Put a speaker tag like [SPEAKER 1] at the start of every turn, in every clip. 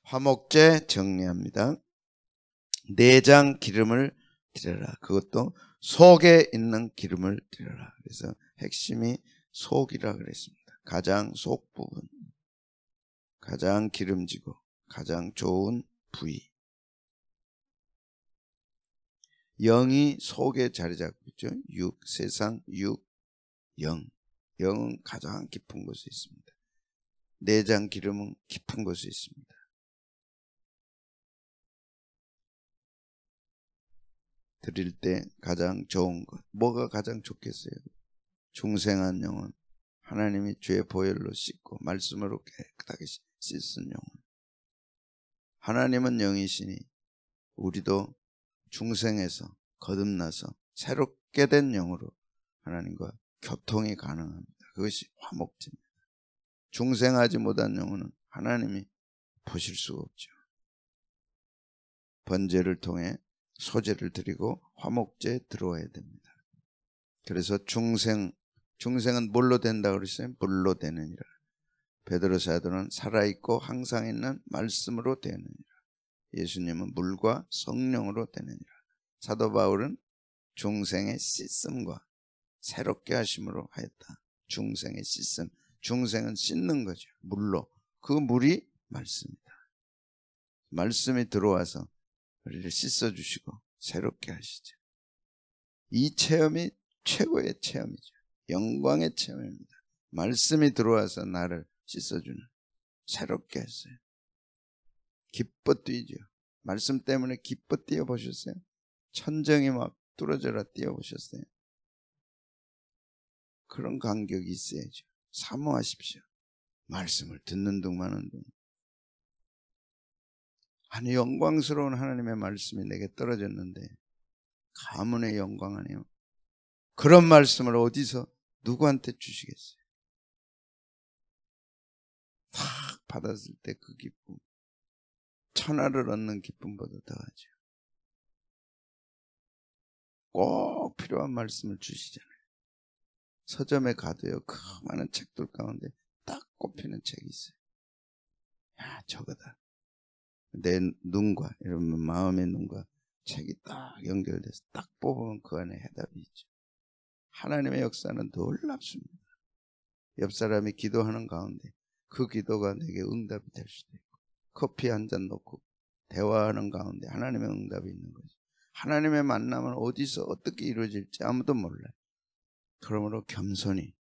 [SPEAKER 1] 화목제 정리합니다. 내장 기름을 드려라. 그것도 속에 있는 기름을 드려라. 그래서 핵심이 속이라 그랬습니다. 가장 속 부분, 가장 기름지고 가장 좋은 부위. 영이 속에 자리 잡고 있죠. 세상, 영. 영은 가장 깊은 곳에 있습니다. 내장 기름은 깊은 곳에 있습니다. 드릴 때 가장 좋은 것, 뭐가 가장 좋겠어요? 중생한 영혼, 하나님이 주의 보혈로 씻고 말씀으로 깨끗하게 씻은 영혼. 하나님은 영이시니 우리도 중생에서 거듭나서 새롭게 된 영으로 하나님과 교통이 가능합니다. 그것이 화목제입니다. 중생하지 못한 영혼은 하나님이 보실 수가 없죠. 번제를 통해 소제를 드리고 화목제에 들어와야 됩니다. 그래서 중생은 뭘로 된다고 그랬어요? 물로 되느니라. 베드로 사도는 살아있고 항상 있는 말씀으로 되느니라. 예수님은 물과 성령으로 되느니라. 사도 바울은 중생의 씻음과 새롭게 하심으로 하였다. 중생의 씻음. 중생은 씻는 거죠. 물로. 그 물이 말씀이다. 말씀이 들어와서 우리를 씻어주시고 새롭게 하시죠. 이 체험이 최고의 체험이죠. 영광의 체험입니다. 말씀이 들어와서 나를 씻어주는, 새롭게 했어요. 기뻐 뛰죠. 말씀 때문에 기뻐 뛰어보셨어요? 천정이 막 뚫어져라 뛰어보셨어요? 그런 간격이 있어야죠. 사모하십시오. 말씀을 듣는 둥 마는 둥. 아니, 영광스러운 하나님의 말씀이 내게 떨어졌는데 가문의 영광 아니요? 그런 말씀을 어디서 누구한테 주시겠어요? 탁 받았을 때 그 기쁨, 천하를 얻는 기쁨보다 더하죠. 꼭 필요한 말씀을 주시잖아요. 서점에 가도요, 그 많은 책들 가운데 딱 꼽히는 책이 있어요. 야, 저거다. 내 눈과, 이러면 마음의 눈과 책이 딱 연결돼서 딱 뽑으면 그 안에 해답이 있죠. 하나님의 역사는 놀랍습니다. 옆 사람이 기도하는 가운데 그 기도가 내게 응답이 될 수도 있고, 커피 한 잔 놓고 대화하는 가운데 하나님의 응답이 있는 거죠. 하나님의 만남은 어디서 어떻게 이루어질지 아무도 몰라요. 그러므로 겸손히,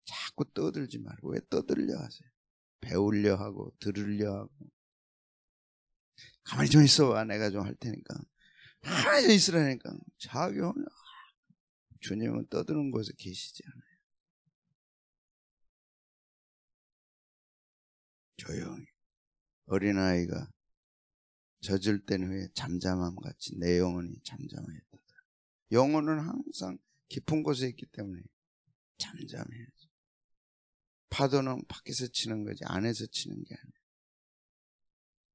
[SPEAKER 1] 자꾸 떠들지 말고. 왜 떠들려 하세요? 배우려 하고 들으려 하고. 가만히 좀 있어봐, 내가 좀 할 테니까. 가만히 좀 있으라니까. 자기 오늘 주님은 떠드는 곳에 계시지 않아요. 조용히. 어린아이가 젖을 땐 후에 잠잠함 같이 내 영혼이 잠잠하였다. 영혼은 항상 깊은 곳에 있기 때문에 잠잠해야죠. 파도는 밖에서 치는 거지 안에서 치는 게 아니에요.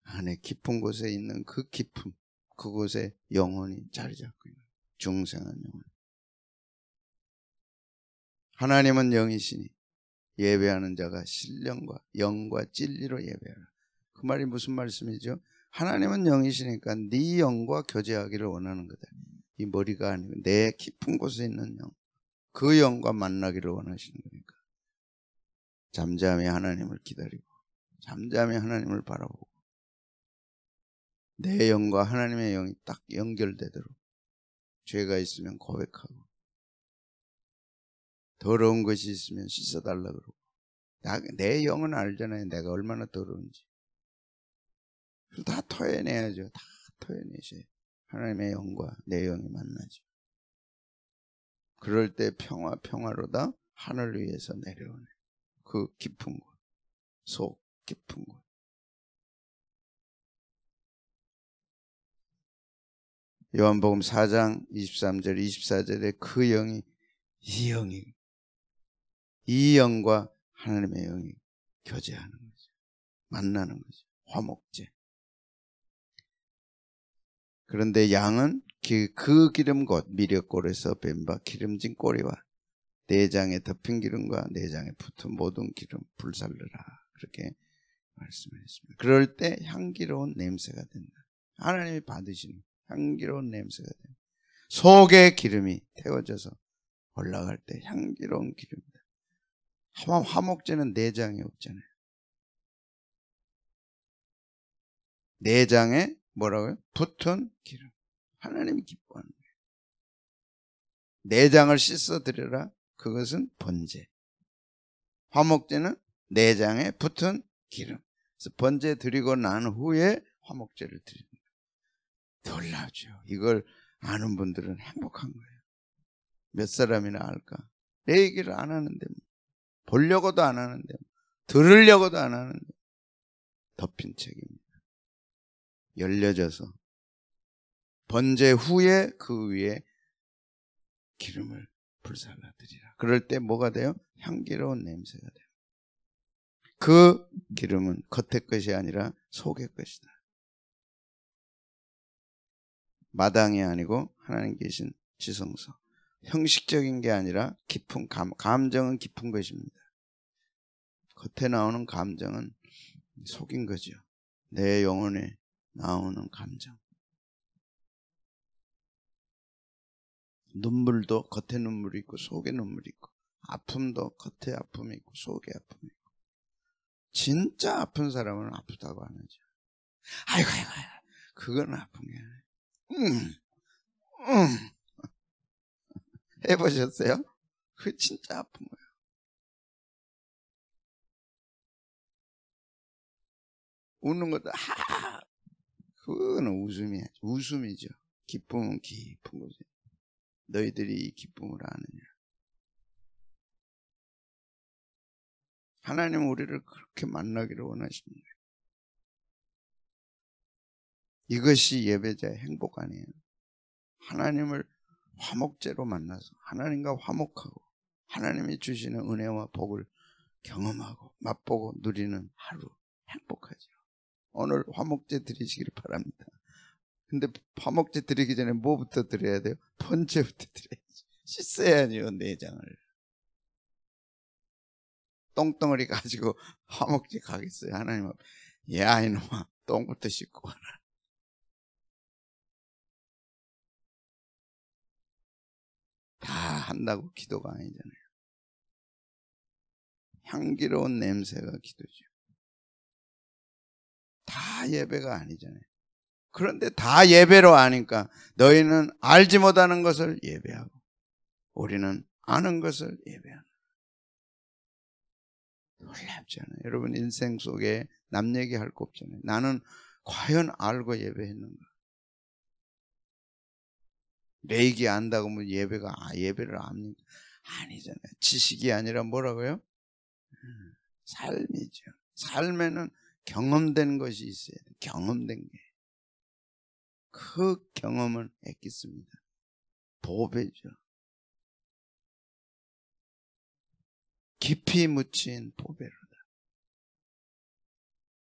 [SPEAKER 1] 안에 깊은 곳에 있는 그 깊음, 그곳에 영혼이 자리 잡고 있는 중생한 영혼. 하나님은 영이시니 예배하는 자가 신령과 영과 진리로 예배하라. 그 말이 무슨 말씀이죠? 하나님은 영이시니까 네 영과 교제하기를 원하는 거다. 이 머리가 아니고 내 깊은 곳에 있는 영, 그 영과 만나기를 원하시는 거니까 잠잠히 하나님을 기다리고 잠잠히 하나님을 바라보고 내 영과 하나님의 영이 딱 연결되도록 죄가 있으면 고백하고 더러운 것이 있으면 씻어달라 그러고. 내 영은 알잖아요. 내가 얼마나 더러운지. 다 토해내야죠. 다 토해내셔야 하나님의 영과 내 영이 만나죠. 그럴 때 평화로다 하늘 위에서 내려오네. 그 깊은 곳, 속 깊은 곳. 요한복음 4장 23절 24절에 그 영이, 이 영과 하나님의 영이 교제하는 거죠. 만나는 거죠. 화목제. 그런데 양은 그 기름 곧 미력골에서 뱀바 기름진 꼬리와 내장에 덮인 기름과 내장에 붙은 모든 기름 불살르라. 그렇게 말씀하셨습니다. 그럴 때 향기로운 냄새가 된다. 하나님이 받으시는 향기로운 냄새가 된다. 속에 기름이 태워져서 올라갈 때 향기로운 기름이다. 화목제는 내장이 없잖아요. 내장에 뭐라고요? 붙은 기름. 하나님이 기뻐하는 거예요. 내장을 씻어 드려라. 그것은 번제. 화목제는 내장에 붙은 기름. 그래서 번제 드리고 난 후에 화목제를 드립니다. 놀랍죠. 이걸 아는 분들은 행복한 거예요. 몇 사람이나 알까? 내 얘기를 안 하는데, 보려고도 안 하는데, 들으려고도 안 하는데, 덮인 책입니다. 열려져서 번제 후에 그 위에 기름을 불살라 드리라. 그럴 때 뭐가 돼요? 향기로운 냄새가 돼요. 그 기름은 겉의 것이 아니라 속의 것이다. 마당이 아니고 하나님 계신 지성소. 형식적인 게 아니라 깊은 감정은 깊은 것입니다. 겉에 나오는 감정은 속인 거죠. 내 영혼에 나오는 감정. 눈물도 겉에 눈물이 있고 속에 눈물이 있고, 아픔도 겉에 아픔이 있고 속에 아픔이 있고. 진짜 아픈 사람은 아프다고 안 하죠. 아이고 그건 아픈 게 아니에요. 해보셨어요? 그게 진짜 아픈 거예요. 웃는 것도 그거는 웃음이죠. 기쁨은 깊은 거죠. 너희들이 이 기쁨을 아느냐. 하나님은 우리를 그렇게 만나기를 원하시는 거예요. 이것이 예배자의 행복 아니에요. 하나님을 화목제로 만나서 하나님과 화목하고 하나님이 주시는 은혜와 복을 경험하고 맛보고 누리는 하루, 행복하죠. 오늘 화목제 드리시기를 바랍니다. 근데 화목제 드리기 전에 뭐부터 드려야 돼요? 번제부터 드려야지. 씻어야죠, 내장을. 똥덩어리 가지고 화목제 가겠어요? 하나님 앞에. 야 이놈아, 똥부터 씻고 가라. 다 한다고 기도가 아니잖아요. 향기로운 냄새가 기도죠. 다 예배가 아니잖아요. 그런데 다 예배로 아니까 너희는 알지 못하는 것을 예배하고 우리는 아는 것을 예배하는. 놀랍지 않아요? 여러분 인생 속에 남 얘기할 거 없잖아요. 나는 과연 알고 예배했는가? 내 얘기 안다고 뭐 예배를 압니까? 아니잖아요. 지식이 아니라 뭐라고요? 삶이죠. 삶에는 경험된 것이 있어야 돼요. 경험된 게. 그 경험은 엑기스입니다. 보배죠. 깊이 묻힌 보배로다.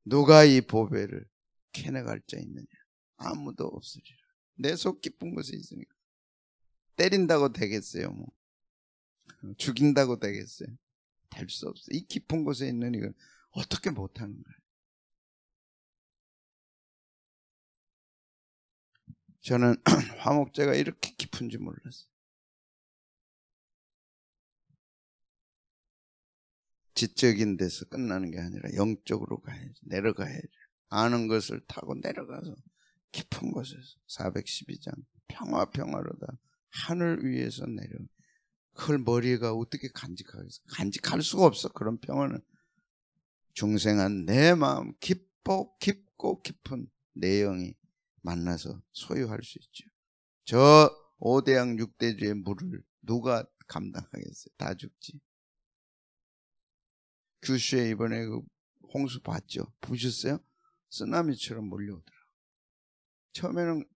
[SPEAKER 1] 누가 이 보배를 캐내갈 자 있느냐? 아무도 없으리라. 내 속 깊은 곳에 있으니까. 때린다고 되겠어요? 뭐. 죽인다고 되겠어요? 될 수 없어요. 이 깊은 곳에 있는 이걸 어떻게 못하는 거예요? 저는 화목제가 이렇게 깊은지 몰랐어요. 지적인 데서 끝나는 게 아니라 영적으로 가야지. 내려가야지. 아는 것을 타고 내려가서 깊은 곳에서 412장 평화로다 하늘 위에서 내려. 그걸 머리가 어떻게 간직하겠어? 간직할 수가 없어. 그런 평화는 중생한 내 마음 깊고 깊은 내용이 만나서 소유할 수 있죠. 저 5대양 6대주의 물을 누가 감당하겠어요? 다 죽지. 규슈에 이번에 그 홍수 봤죠? 보셨어요? 쓰나미처럼 몰려오더라. 처음에는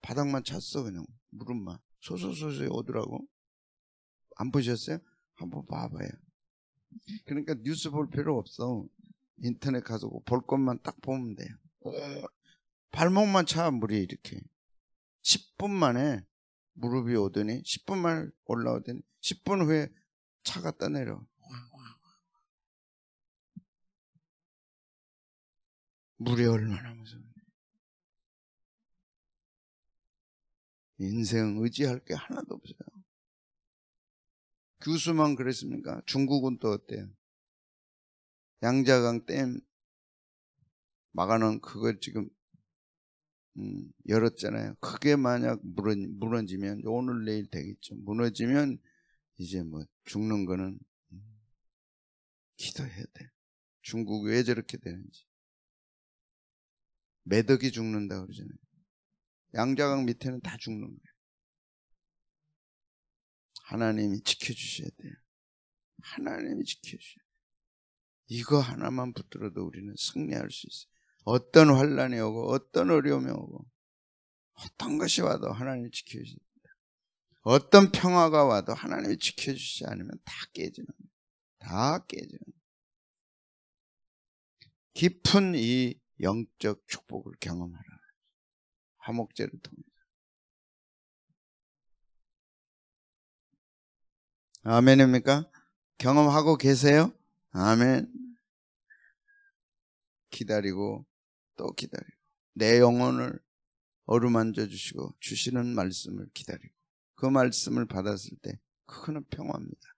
[SPEAKER 1] 바닥만 찼어. 그냥 무릎만 소소소소 오더라고. 안 보셨어요? 한번 봐봐요. 그러니까 뉴스 볼 필요 없어. 인터넷 가서 볼 것만 딱 보면 돼요. 발목만 차 물이 이렇게 10분 만에 무릎이 오더니 10분 만에 올라오더니 10분 후에 차가 떠내려. 물이 얼마나 무서워요. 인생은 의지할 게 하나도 없어요. 규수만 그랬습니까? 중국은 또 어때요? 양자강 댐 막아놓은 그걸 지금 열었잖아요. 그게 만약 무너지면 오늘 내일 되겠죠. 무너지면 이제 뭐 죽는 거는 기도해야 돼. 중국이 왜 저렇게 되는지. 매덕이 죽는다 그러잖아요. 양자강 밑에는 다 죽는 거예요. 하나님이 지켜주셔야 돼요. 하나님이 지켜주셔야 돼요. 이거 하나만 붙들어도 우리는 승리할 수 있어요. 어떤 환난이 오고 어떤 어려움이 오고 어떤 것이 와도 하나님이 지켜주셔야 돼요. 어떤 평화가 와도 하나님이 지켜주시지 않으면 다 깨지는 거예요. 다 깨지는 거예요. 깊은 이 영적 축복을 경험하라. 화목제를 통해서. 아멘입니까? 경험하고 계세요? 아멘. 기다리고 또 기다리고 내 영혼을 어루만져 주시고 주시는 말씀을 기다리고 그 말씀을 받았을 때 그거는 평화입니다.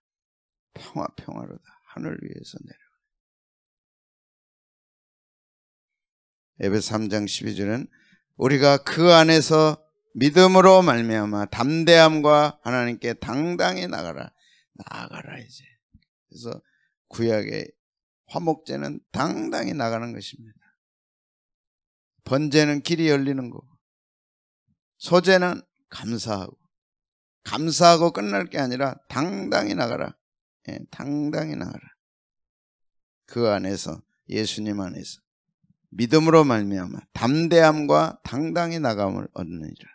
[SPEAKER 1] 평화로다. 하늘 위에서 내려오네. 에베소 3장 12절은 우리가 그 안에서 믿음으로 말미암아 담대함과 하나님께 당당히 나가라 이제. 그래서 구약의 화목제는 당당히 나가는 것입니다. 번제는 길이 열리는 거고 소제는 감사하고 끝날 게 아니라 당당히 나가라. 예, 당당히 나가라. 그 안에서 예수님 안에서 믿음으로 말미암아 담대함과 당당히 나감을 얻느니라.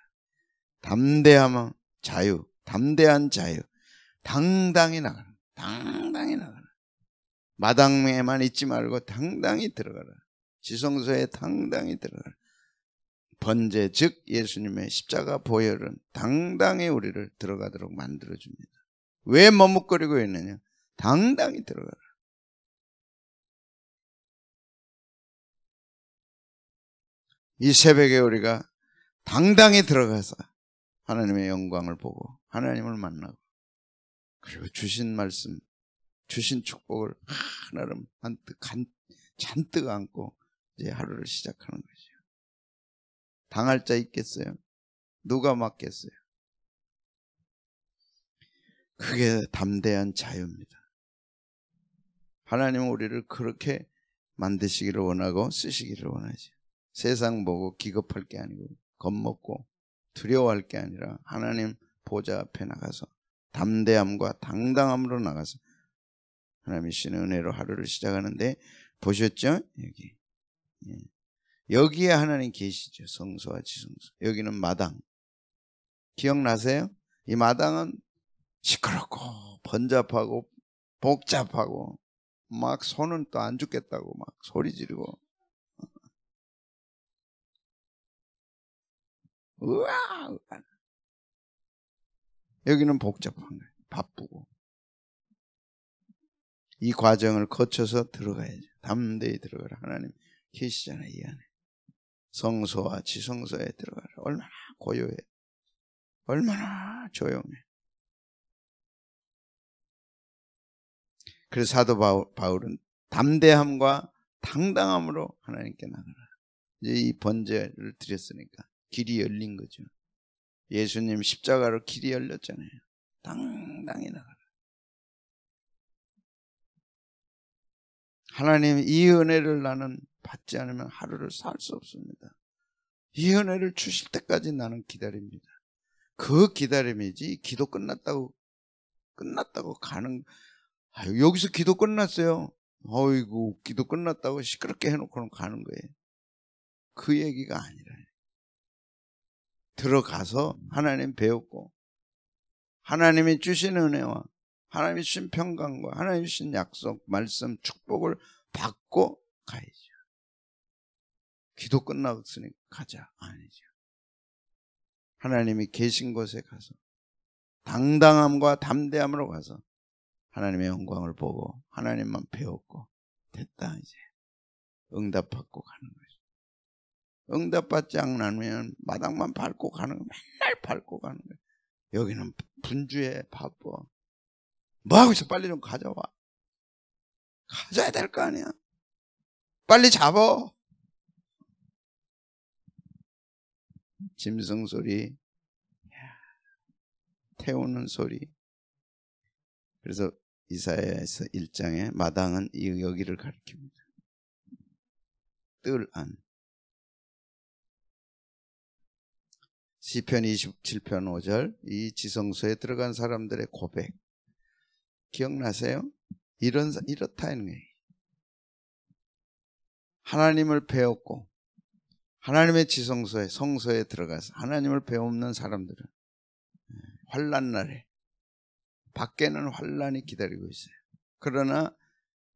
[SPEAKER 1] 담대함은 자유, 담대한 자유. 당당히 나가라. 당당히 나가라. 마당에만 있지 말고 당당히 들어가라. 지성소에 당당히 들어가라. 번제 즉 예수님의 십자가 보혈은 당당히 우리를 들어가도록 만들어줍니다. 왜 머뭇거리고 있느냐? 당당히 들어가라. 이 새벽에 우리가 당당히 들어가서 하나님의 영광을 보고 하나님을 만나고 그리고 주신 말씀, 주신 축복을 하나를 잔뜩 안고 이제 하루를 시작하는 거죠. 당할 자 있겠어요? 누가 맡겠어요? 그게 담대한 자유입니다. 하나님은 우리를 그렇게 만드시기를 원하고 쓰시기를 원하죠. 세상 보고 기겁할 게 아니고 겁먹고 두려워할 게 아니라 하나님 보좌 앞에 나가서 담대함과 당당함으로 나가서 하나님이 주시는 은혜로 하루를 시작하는데 보셨죠? 여기에 하나님 계시죠. 성소와 지성소. 여기는 마당. 기억나세요? 이 마당은 시끄럽고 번잡하고 복잡하고 막 손은 또 안 죽겠다고 막 소리 지르고 우와 여기는 복잡한 거예요. 바쁘고 이 과정을 거쳐서 들어가야죠. 담대히 들어가라. 하나님 계시잖아요. 이 안에 성소와 지성소에 들어가라. 얼마나 고요해, 얼마나 조용해. 그래서 사도 바울은 담대함과 당당함으로 하나님께 나가라. 이제 이 번제를 드렸으니까 길이 열린 거죠. 예수님 십자가로 길이 열렸잖아요. 당당히 나가라. 하나님 이 은혜를 나는 받지 않으면 하루를 살 수 없습니다. 이 은혜를 주실 때까지 나는 기다립니다. 그 기다림이지 기도 끝났다고 가는 여기서 기도 끝났어요. 어이구 기도 끝났다고 시끄럽게 해놓고는 가는 거예요. 그 얘기가 아니라 들어가서 하나님 배웠고 하나님이 주신 은혜와 하나님이 주신 평강과 하나님이 주신 약속, 말씀, 축복을 받고 가야죠. 기도 끝났으니 가자. 아니죠. 하나님이 계신 곳에 가서 당당함과 담대함으로 가서 하나님의 영광을 보고 하나님만 배웠고 됐다 이제. 응답받고 가는 거죠. 응답받지 않으면 마당만 밟고 가는 거, 맨날 밟고 가는 거예요. 여기는 분주해, 바빠. 뭐하고 있어? 빨리 좀 가져와. 가져야 될 거 아니야. 빨리 잡어. 짐승 소리, 태우는 소리. 그래서 이사야에서 1장에 마당은 여기를 가리킵니다. 뜰 안. 시편 27편 5절, 이 지성소에 들어간 사람들의 고백 기억나세요? 이렇다는 거예요. 하나님을 배웠고 하나님의 지성소에, 성소에 들어가서 하나님을 배우는 사람들은 환난 날에, 밖에는 환난이 기다리고 있어요. 그러나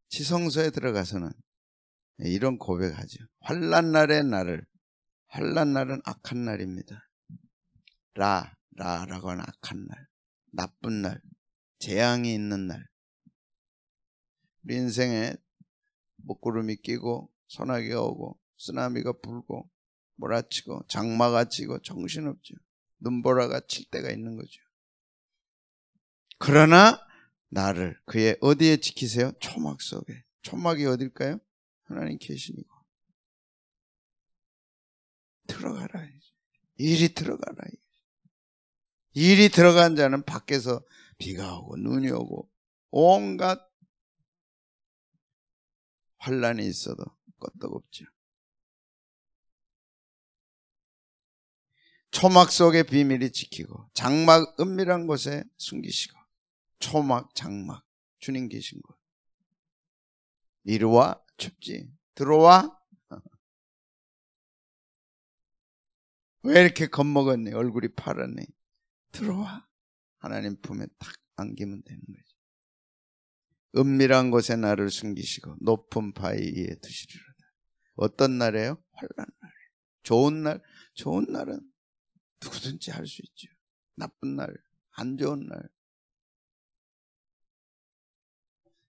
[SPEAKER 1] 지성소에 들어가서는 이런 고백하죠. 환난 날의 날을, 환난 날은 악한 날입니다. 라라고 하는 악한 날, 나쁜 날, 재앙이 있는 날. 우리 인생에 먹구름이 끼고 소나기가 오고 쓰나미가 불고 몰아치고 장마가 치고 정신없죠. 눈보라가 칠 때가 있는 거죠. 그러나 나를 그의 어디에 지키세요? 초막 속에. 초막이 어딜까요? 하나님 계시니까 들어가라. 이리 들어가라. 이리 들어간 자는 밖에서 비가 오고 눈이 오고 온갖 환난이 있어도 끄떡없죠. 초막 속에 비밀이 지키고 장막 은밀한 곳에 숨기시고, 초막 장막 주님 계신 곳. 이리 와. 춥지? 들어와. 왜 이렇게 겁먹었니? 얼굴이 파랗니? 들어와. 하나님 품에 딱 안기면 되는 거죠. 은밀한 곳에 나를 숨기시고 높은 바위 위에 두시리로다. 어떤 날이에요? 환난 날. 좋은 날, 좋은 날은 누구든지 할 수 있죠. 나쁜 날, 안 좋은 날.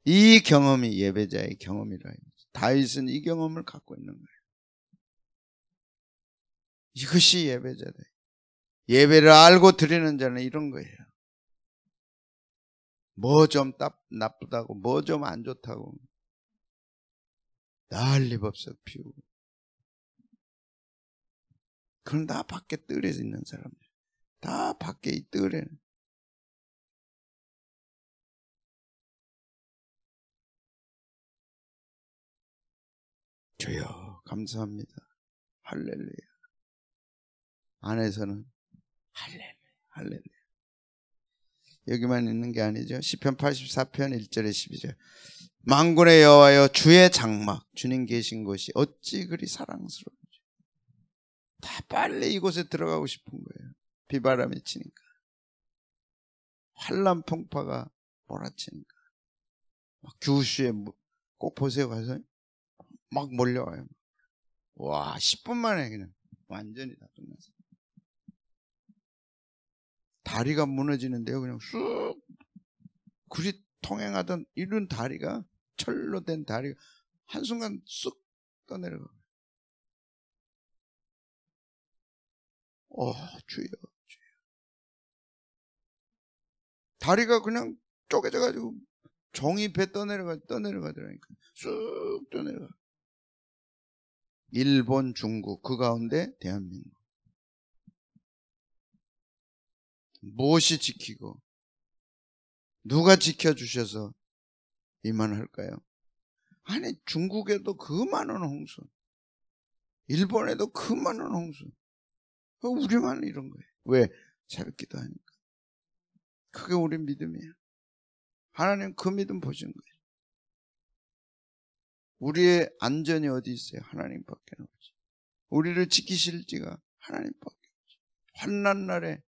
[SPEAKER 1] 이 경험이 예배자의 경험이라. 다윗은 이 경험을 갖고 있는 거예요. 이것이 예배자다. 예배를 알고 드리는 자는 이런 거예요. 뭐 좀 나쁘다고, 뭐 좀 안 좋다고 난리법석 피우고. 그건 다 밖에 뜰에 있는 사람들. 다 밖에 이 뜰에. 주여 감사합니다. 할렐루야. 안에서는 할렐루야, 할렐루야. 여기만 있는 게 아니죠. 시편 84편 1절에 12절. 만군의 여호와여, 주의 장막, 주님 계신 곳이 어찌 그리 사랑스러운지. 다 빨리 이곳에 들어가고 싶은 거예요. 비바람이 치니까, 환란 풍파가 몰아치니까. 막 규슈에 꼭 보세요. 가서 막 몰려와요. 와, 10분 만에 그냥 완전히 다 끝났어요. 다리가 무너지는데요. 그냥 쑥, 굴이 통행하던 이런 다리가, 철로 된 다리가 한순간 쑥 떠내려가. 주여, 주여. 다리가 그냥 쪼개져가지고 종이 배 떠내려가더라니까. 쑥 떠내려가. 일본, 중국, 그 가운데 대한민국. 무엇이 지키고 누가 지켜주셔서 이만할까요? 아니, 중국에도 그 많은 홍수, 일본에도 그 많은 홍수, 우리만 이런 거예요. 왜? 새롭기도 하니까. 그게 우리 믿음이에요. 하나님 그 믿음 보시는 거예요. 우리의 안전이 어디 있어요? 하나님밖에 없지. 우리를 지키실지가 하나님밖에 없지. 환난 날에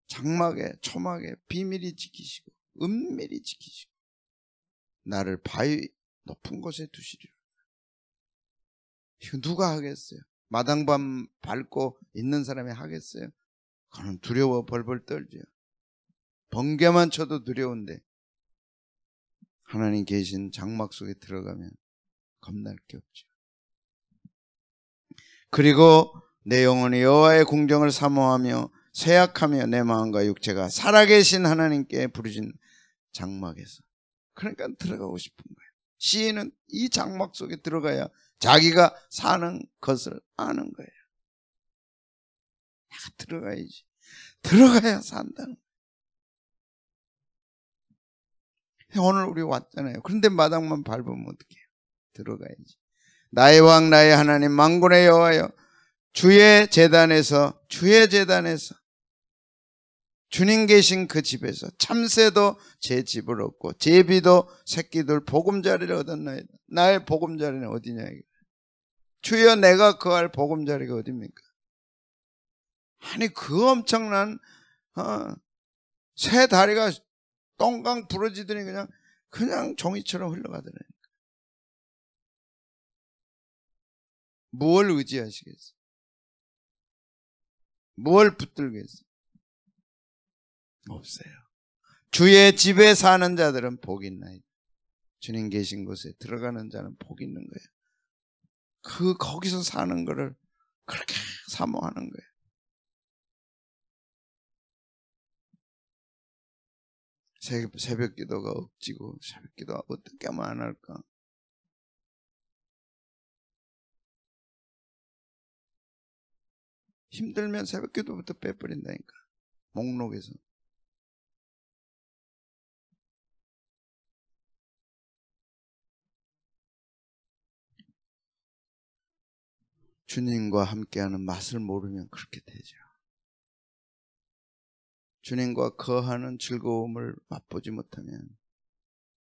[SPEAKER 1] 장막에, 초막에 비밀이 지키시고 은밀히 지키시고 나를 바위 높은 곳에 두시리라. 이거 누가 하겠어요? 마당밤 밟고 있는 사람이 하겠어요? 그는 두려워 벌벌 떨죠. 번개만 쳐도 두려운데 하나님 계신 장막 속에 들어가면 겁날 게 없죠. 그리고 내 영혼이 여호와의 궁정을 사모하며 쇠약하며 내 마음과 육체가 살아계신 하나님께 부르짖는 장막에서. 그러니까 들어가고 싶은 거예요. 시인은 이 장막 속에 들어가야 자기가 사는 것을 아는 거예요. 내가 들어가야지. 들어가야 산다는 거예요. 오늘 우리 왔잖아요. 그런데 마당만 밟으면 어떡해요? 들어가야지. 나의 왕 나의 하나님 만군의 여호와여, 주의 제단에서 주님 계신 그 집에서 참새도 제 집을 얻고 제비도 새끼들 보금자리를 얻었나이다. 나의 보금자리는 어디냐 이게. 주여 내가 거할 보금자리가 어디입니까? 아니 그 엄청난 새 다리가 똥강 부러지더니 그냥 종이처럼 흘러가더라니까. 뭘 의지하시겠어? 뭘 붙들겠어? 없어요. 주의 집에 사는 자들은 복이 있나이다. 주님 계신 곳에 들어가는 자는 복이 있는 거예요. 거기서 사는 거를 그렇게 사모하는 거예요. 새벽 기도가 억지고 새벽 기도 어떻게 하면 안 할까? 힘들면 새벽 기도부터 빼버린다니까. 목록에서. 주님과 함께하는 맛을 모르면 그렇게 되죠. 주님과 거하는 즐거움을 맛보지 못하면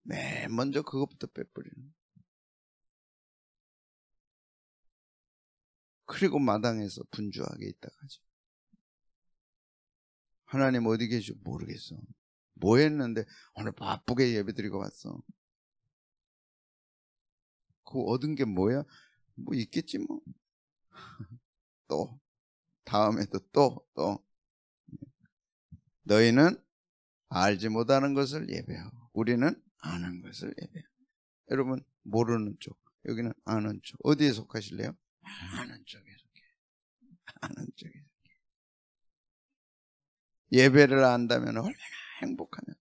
[SPEAKER 1] 맨 먼저 그것부터 빼버리는. 그리고 마당에서 분주하게 있다가 하죠. 하나님 어디 계셔? 모르겠어. 뭐 했는데 오늘 바쁘게 예배드리고 왔어. 그거 얻은 게 뭐야? 뭐 있겠지 뭐. 또 다음에도 또 너희는 알지 못하는 것을 예배하고 우리는 아는 것을 예배하고. 여러분 모르는 쪽, 여기는 아는 쪽. 어디에 속하실래요? 아는 쪽에 속해. 아는 쪽에 속해. 예배를 안다면 얼마나 행복하냐.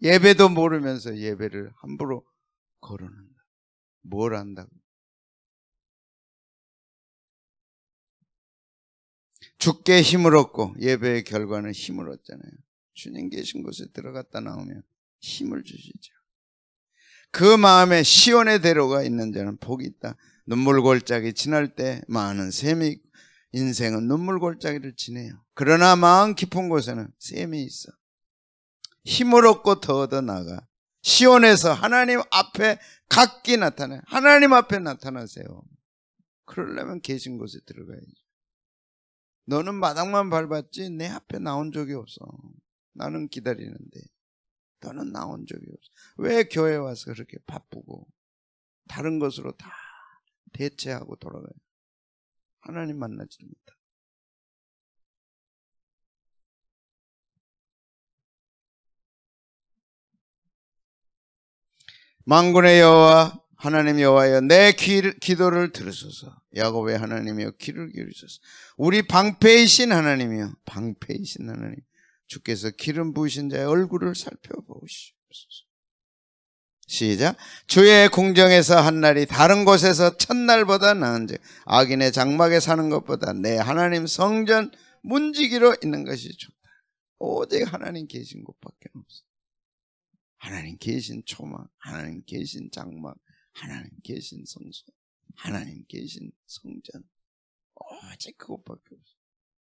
[SPEAKER 1] 예배도 모르면서 예배를 함부로 거론한다. 뭘 안다고? 주께 힘을 얻고. 예배의 결과는 힘을 얻잖아요. 주님 계신 곳에 들어갔다 나오면 힘을 주시죠. 그 마음에 시온의 대로가 있는 자는 복이 있다. 눈물 골짜기 지날 때 많은 샘이 있고. 인생은 눈물 골짜기를 지내요. 그러나 마음 깊은 곳에는 샘이 있어. 힘을 얻고 더 얻어 나가. 시온에서 하나님 앞에 각기 나타나요. 하나님 앞에 나타나세요. 그러려면 계신 곳에 들어가야지. 너는 마당만 밟았지 내 앞에 나온 적이 없어. 나는 기다리는데 너는 나온 적이 없어. 왜 교회 와서 그렇게 바쁘고 다른 것으로 다 대체하고 돌아가요? 하나님 만나지 못하. 만군의 여호와 하나님 여호와여, 내 기도를 들으소서. 야곱의 하나님이여 귀를 기울이소서. 우리 방패이신 하나님이여, 방패이신 하나님, 주께서 기름 부으신 자의 얼굴을 살펴보시옵소서. 시작. 주의 궁정에서 한 날이 다른 곳에서 첫날보다 나은즉 악인의 장막에 사는 것보다 내 하나님 성전 문지기로 있는 것이 좋다. 오직 하나님 계신 곳밖에 없어. 하나님 계신 초막, 하나님 계신 장막, 하나님 계신 성소, 하나님 계신 성전, 오직 그것밖에 없어.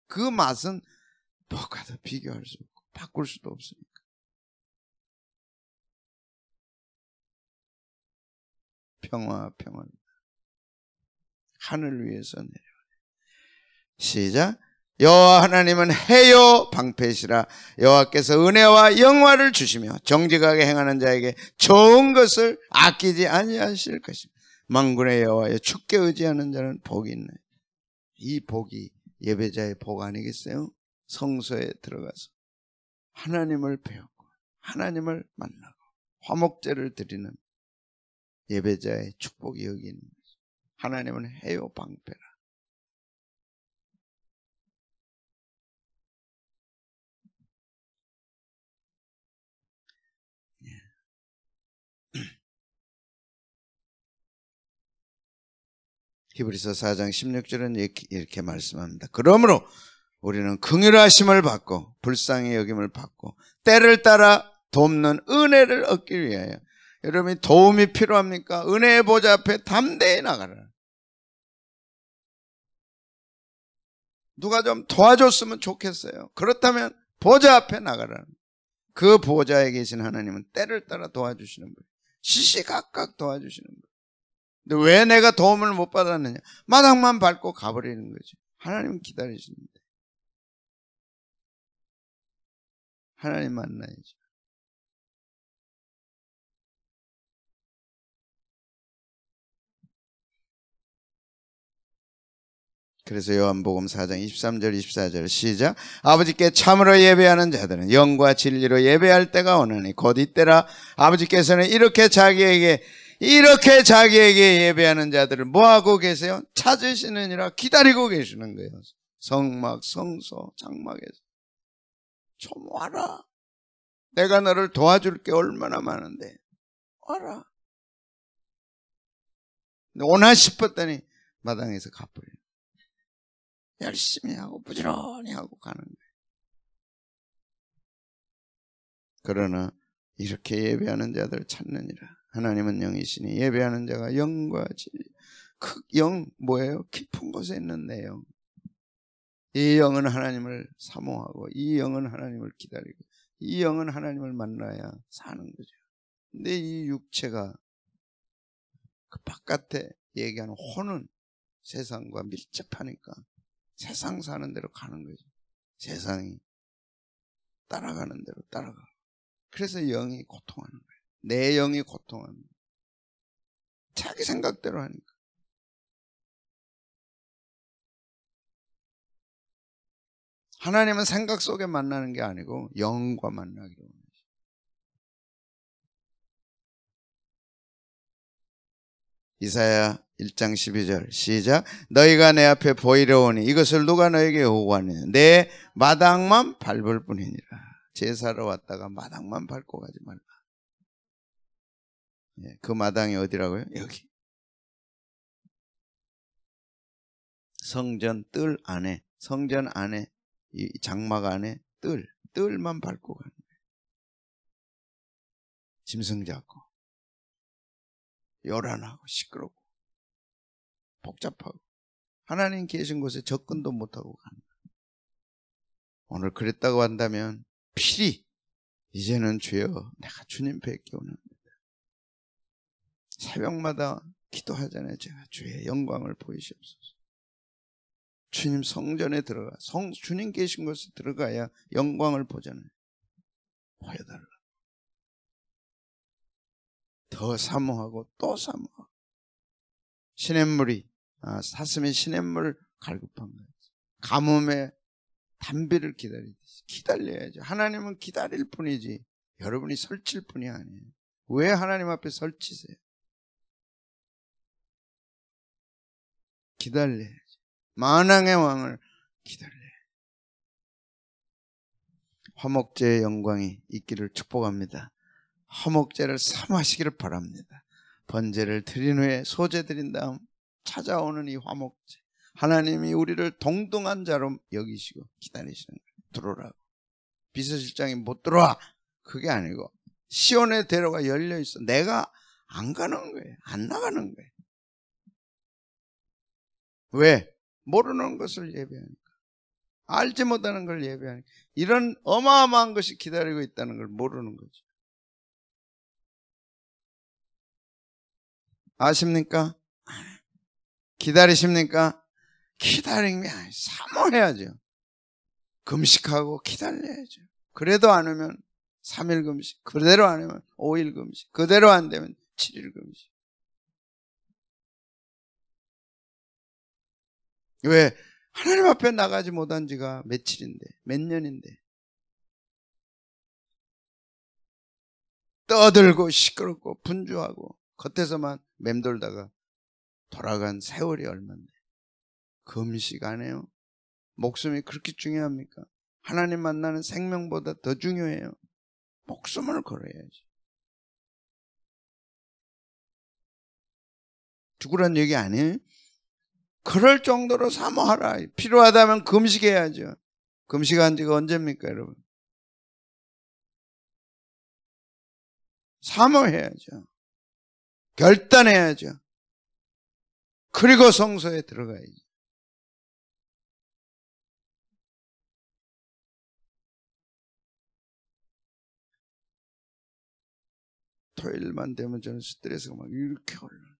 [SPEAKER 1] 그 맛은 뭐가도 비교할 수 없고 바꿀 수도 없으니까. 평화. 하늘 위에서 내려오네. 시작. 여호와 하나님은 해요 방패시라. 여호와께서 은혜와 영화를 주시며 정직하게 행하는 자에게 좋은 것을 아끼지 아니하실 것입니다. 만군의 여호와여, 주께 의지하는 자는 복이 있네. 이 복이 예배자의 복 아니겠어요? 성소에 들어가서 하나님을 배우고 하나님을 만나고 화목제를 드리는 예배자의 축복이 여기 있는 거죠. 하나님은 해요 방패라. 히브리서 4장 16절은 이렇게 말씀합니다. 그러므로 우리는 긍휼하심을 받고 불쌍히 여김을 받고 때를 따라 돕는 은혜를 얻기 위하여. 여러분이 도움이 필요합니까? 은혜의 보좌 앞에 담대히 나가라. 누가 좀 도와줬으면 좋겠어요. 그렇다면 보좌 앞에 나가라. 그 보좌에 계신 하나님은 때를 따라 도와주시는 분, 시시각각 도와주시는 분. 근데 왜 내가 도움을 못 받았느냐? 마당만 밟고 가버리는 거죠. 하나님은 기다리시는데. 하나님 만나야죠. 그래서 요한복음 4장 23절 24절 시작. 아버지께 참으로 예배하는 자들은 영과 진리로 예배할 때가 오나니 곧 이때라. 아버지께서는 이렇게 자기에게 예배하는 자들을 뭐하고 계세요? 찾으시느니라. 기다리고 계시는 거예요. 성막 성소 장막에서 좀 와라. 내가 너를 도와줄 게 얼마나 많은데 와라. 오나 싶었더니 마당에서 가버려요. 열심히 하고 부지런히 하고 가는 거예요. 그러나 이렇게 예배하는 자들을 찾느니라. 하나님은 영이시니 예배하는 자가 영과 진리. 영 뭐예요? 깊은 곳에 있는 내 영. 이 영은 하나님을 사모하고 이 영은 하나님을 기다리고 이 영은 하나님을 만나야 사는 거죠. 근데 이 육체가 그 바깥에 얘기하는 혼은 세상과 밀접하니까 세상 사는 대로 가는 거죠. 세상이 따라가는 대로 따라가. 그래서 영이 고통하는 거예요. 내 영이 고통하는 거예요. 자기 생각대로 하니까. 하나님은 생각 속에 만나는 게 아니고 영과 만나기로 합니다. 이사야 1장 12절 시작. 너희가 내 앞에 보이려 오니 이것을 누가 너에게 요구하느냐. 내 마당만 밟을 뿐이니라. 제사로 왔다가 마당만 밟고 가지 말라. 그 마당이 어디라고요? 여기. 성전 뜰 안에, 성전 안에, 이 장막 안에 뜰만 밟고 가는 거예요. 짐승 잡고 요란하고 시끄럽고 복잡하고 하나님 계신 곳에 접근도 못하고 가는 거예요. 오늘 그랬다고 한다면 필히 이제는 주여 내가 주님 뵙게 원합니다. 새벽마다 기도하잖아요. 제가 주의 영광을 보이시옵소서. 주님 성전에 들어가 주님 계신 곳에 들어가야 영광을 보잖아요. 보여달라. 더 사모하고 또 사모하고 시냇물이 사슴이 시냇물을 갈급한 거예요. 가뭄에 단비를 기다리듯이 기다려야죠. 하나님은 기다릴 뿐이지 여러분이 설칠 뿐이 아니에요. 왜 하나님 앞에 설치세요? 기다려야죠. 만왕의 왕을 기다려요. 화목제의 영광이 있기를 축복합니다. 화목제를 사모하시기를 바랍니다. 번제를 드린 후에 소제 드린 다음 찾아오는 이 화목제, 하나님이 우리를 동등한 자로 여기시고 기다리시는 거예요. 들어오라고. 비서실장이 못 들어와, 그게 아니고 시온의 대로가 열려있어. 내가 안 가는 거예요. 안 나가는 거예요. 왜? 모르는 것을 예배하니까, 알지 못하는 걸 예배하니까. 이런 어마어마한 것이 기다리고 있다는 걸 모르는 거죠. 아십니까? 기다리십니까? 기다림이 아니, 사모해야죠. 금식하고 기다려야죠. 그래도 안 오면 3일 금식, 그대로 안 오면 5일 금식, 그대로 안 되면 7일 금식. 왜? 하나님 앞에 나가지 못한 지가 며칠인데, 몇 년인데. 떠들고 시끄럽고 분주하고 겉에서만 맴돌다가 돌아간 세월이 얼마인데 금식 안 해요? 목숨이 그렇게 중요합니까? 하나님 만나는 생명보다 더 중요해요. 목숨을 걸어야지. 죽으란 얘기 아니에요? 그럴 정도로 사모하라. 필요하다면 금식해야죠. 금식한 지가 언제입니까, 여러분? 사모해야죠. 결단해야죠. 그리고 성소에 들어가야죠. 토요일만 되면 저는 스트레스가 막 이렇게 올라.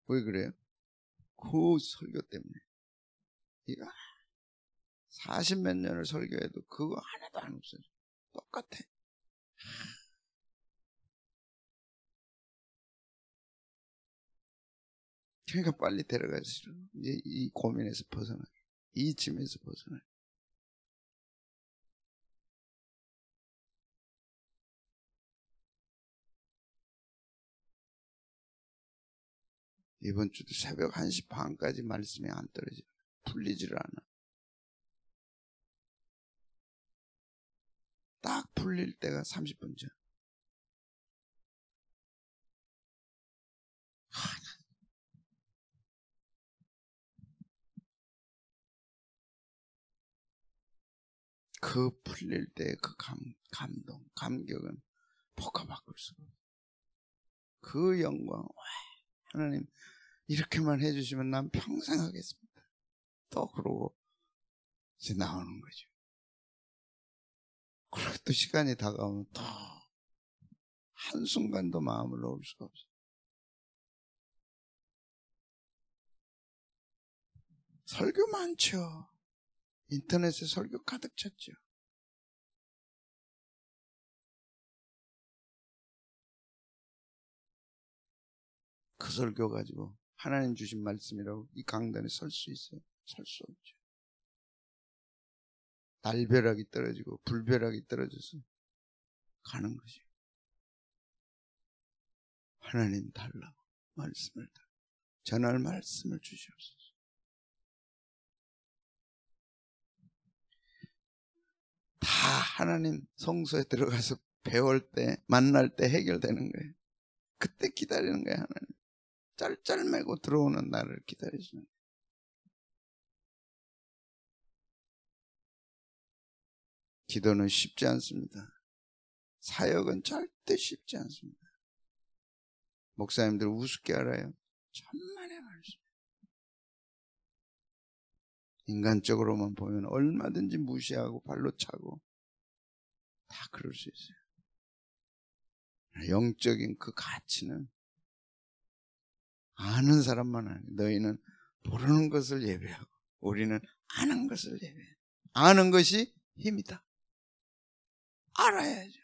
[SPEAKER 1] 왜 그래요? 그 설교 때문에. 이거 40몇 년을 설교해도 그거 하나도 안 없어져. 똑같아. 그러니까 빨리 데려가기 싫어. 이제 이 고민에서 벗어나. 이 짐에서 벗어나. 이번 주도 새벽 1시 반까지 말씀이 안 떨어져. 풀리지를 않아. 딱 풀릴 때가 30분 전. 그 풀릴 때 그 감동, 감격은 복합바꿀 수가 없어요. 그 영광, 와, 하나님 이렇게만 해주시면 난 평생 하겠습니다. 또 그러고 이제 나오는 거죠. 그리고 또 시간이 다가오면 또 한순간도 마음을 놓을 수가 없어요. 설교 많죠. 인터넷에 설교 가득 찼죠. 그 설교 가지고 하나님 주신 말씀이라고 이 강단에 설 수 있어요? 설 수 없죠. 달벼락이 떨어지고 불벼락이 떨어져서 가는 거죠. 하나님 달라고 말씀을 달라고 전할 말씀을 주시옵소서. 다 하나님 성소에 들어가서 배울 때 만날 때 해결되는 거예요. 그때 기다리는 거예요. 하나님 짤짤매고 들어오는 날을 기다리시는 거예요. 기도는 쉽지 않습니다. 사역은 절대 쉽지 않습니다. 목사님들 우습게 알아요. 천만의 말씀. 인간적으로만 보면 얼마든지 무시하고 발로 차고 다 그럴 수 있어요. 영적인 그 가치는 아는 사람만 아니. 너희는 모르는 것을 예배하고 우리는 아는 것을 예배해. 아는 것이 힘이다. 알아야죠.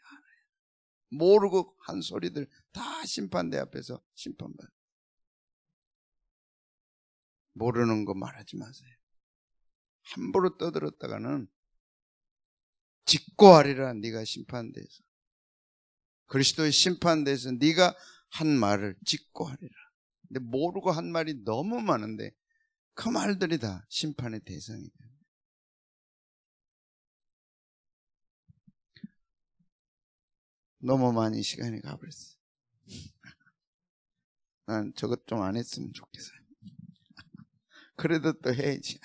[SPEAKER 1] 모르고 한 소리들 다 심판대 앞에서 심판받아. 모르는 거 말하지 마세요. 함부로 떠들었다가는 직고하리라. 네가 심판대에서 그리스도의 심판대에서 네가 한 말을 직고하리라. 근데 모르고 한 말이 너무 많은데 그 말들이 다 심판의 대상이 돼요. 너무 많이 시간이 가버렸어. 난 저것 좀 안 했으면 좋겠어요. 그래도 또 해야지.